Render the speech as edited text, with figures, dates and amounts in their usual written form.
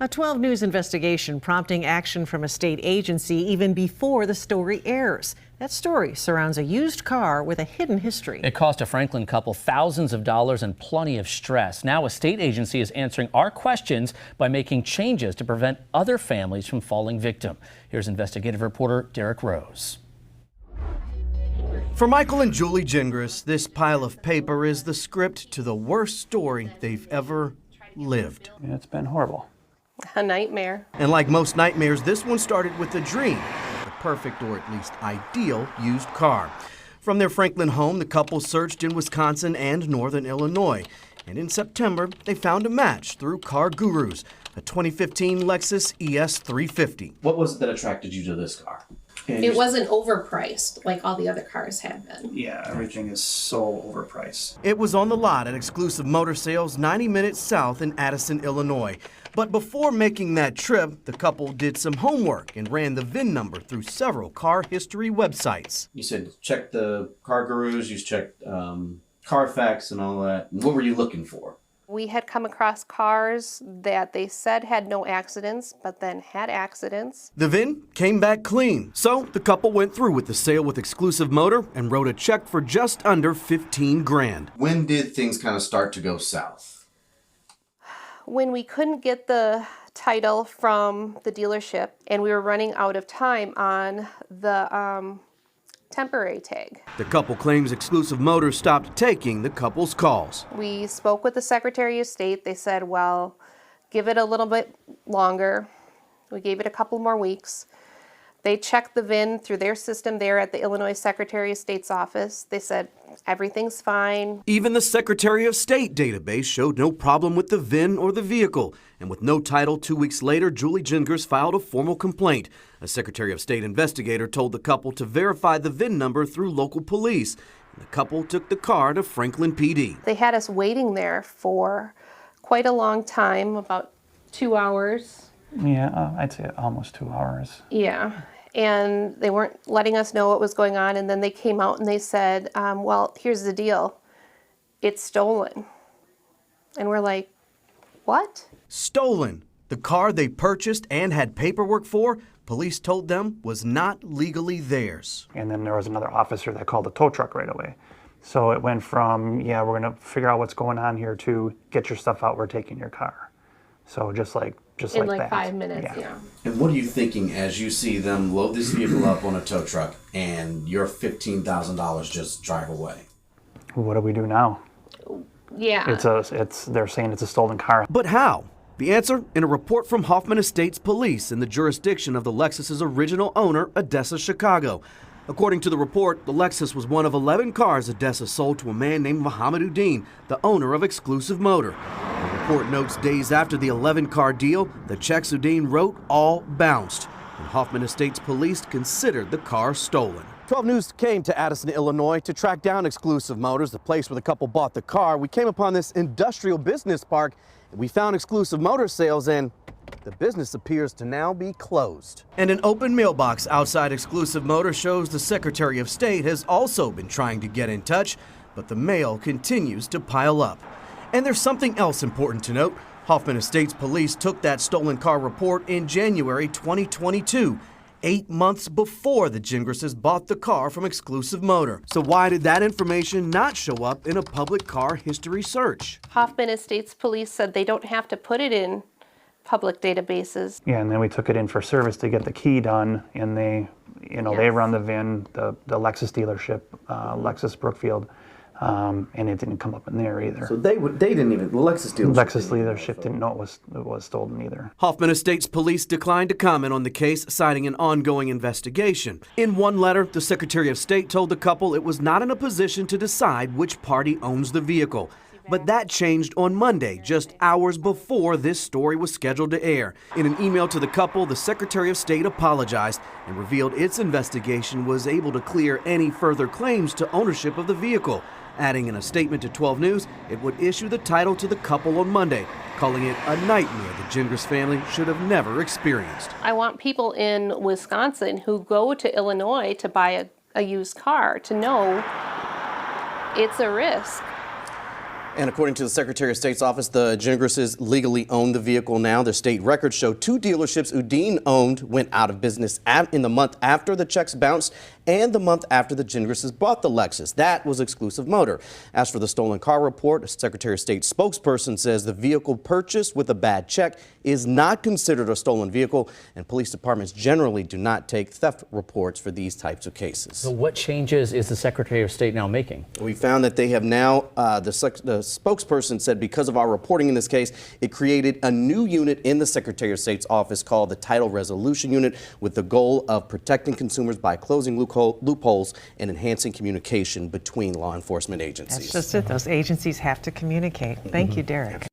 A 12 News investigation prompting action from a state agency even before the story airs. That story surrounds a used car with a hidden history. It cost a Franklin couple thousands of dollars and plenty of stress. Now a state agency is answering our questions by making changes to prevent other families from falling victim. Here's investigative reporter Derek Rose. For Michael and Julie Gingras, this pile of paper is the script to the worst story they've ever lived. It's been horrible. A nightmare. And like most nightmares, this one started with a dream, the perfect or at least ideal used car. From their Franklin home, the couple searched in Wisconsin and northern Illinois. And in September, they found a match through Car Gurus, a 2015 Lexus ES350. What was it that attracted you to this car? It wasn't overpriced like all the other cars have been. Yeah, everything is so overpriced. It was on the lot at Exclusive Motor Sales 90 minutes south in Addison, Illinois. But before making that trip, the couple did some homework and ran the VIN number through several car history websites. You said check the Car Gurus, you checked Carfax and all that. What were you looking for? We had come across cars that they said had no accidents, but then had accidents. The VIN came back clean. So the couple went through with the sale with Exclusive Motor and wrote a check for just under 15 grand. When did things kind of start to go south? When we couldn't get the title from the dealership and we were running out of time on the temporary tag. The couple claims Exclusive Motors stopped taking the couple's calls. We spoke with the Secretary of State. They said, well, give it a little bit longer. We gave it a couple more weeks. They checked the VIN through their system there at the Illinois Secretary of State's office. They said, everything's fine. Even the Secretary of State database showed no problem with the VIN or the vehicle. And with no title, 2 weeks later, Julie Gingras filed a formal complaint. A Secretary of State investigator told the couple to verify the VIN number through local police. And the couple took the car to Franklin PD. They had us waiting there for quite a long time, about 2 hours. Yeah, I'd say almost 2 hours. Yeah, and they weren't letting us know what was going on, and then they came out and they said, well, here's the deal. It's stolen. And we're like, what? Stolen. The car they purchased and had paperwork for, police told them was not legally theirs. And then there was another officer that called the tow truck right away. So it went from, yeah, we're going to figure out what's going on here to get your stuff out, we're taking your car. So just like in like that. 5 minutes, yeah. And what are you thinking as you see them load this vehicle up on a tow truck and your $15,000 just drive away? What do we do now? Yeah. They're saying it's a stolen car. But how? The answer in a report from Hoffman Estates Police in the jurisdiction of the Lexus's original owner, Odessa Chicago. According to the report, the Lexus was one of 11 cars Odessa sold to a man named Mohammed Uddin, the owner of Exclusive Motor. The report notes days after the 11-car deal, the checks Uddin wrote all bounced, and Hoffman Estates Police considered the car stolen. 12 News came to Addison, Illinois to track down Exclusive Motors, the place where the couple bought the car. We came upon this industrial business park, and we found Exclusive Motor Sales, and the business appears to now be closed. And an open mailbox outside Exclusive Motor shows the Secretary of State has also been trying to get in touch, but the mail continues to pile up. And there's something else important to note. Hoffman Estates Police took that stolen car report in January 2022, 8 months before the Gingrases bought the car from Exclusive Motor. So why did that information not show up in a public car history search? Hoffman Estates Police said they don't have to put it in public databases. Yeah, and then we took it in for service to get the key done, and they run the VIN, the Lexus dealership, Lexus Brookfield, and it didn't come up in there either. So they didn't even, the Lexus dealership didn't know it was stolen either. Hoffman Estates Police declined to comment on the case, citing an ongoing investigation. In one letter, the Secretary of State told the couple it was not in a position to decide which party owns the vehicle. But that changed on Monday, just hours before this story was scheduled to air. In an email to the couple, the Secretary of State apologized and revealed its investigation was able to clear any further claims to ownership of the vehicle. Adding in a statement to 12 News, it would issue the title to the couple on Monday, calling it a nightmare the Gingras family should have never experienced. I want people in Wisconsin who go to Illinois to buy a used car to know it's a risk. And according to the Secretary of State's office, the Gingrises legally own the vehicle now. Their state records show 2 dealerships Udine owned went out of business in the month after the checks bounced and the month after the Gingrises bought the Lexus. That was Exclusive Motor. As for the stolen car report, a Secretary of State spokesperson says the vehicle purchased with a bad check is not considered a stolen vehicle, and police departments generally do not take theft reports for these types of cases. So what changes is the Secretary of State now making? We found that they have now, the spokesperson said because of our reporting in this case, it created a new unit in the Secretary of State's office called the Title Resolution Unit with the goal of protecting consumers by closing loopholes and enhancing communication between law enforcement agencies. That's just it. Those agencies have to communicate. Thank you, Derek.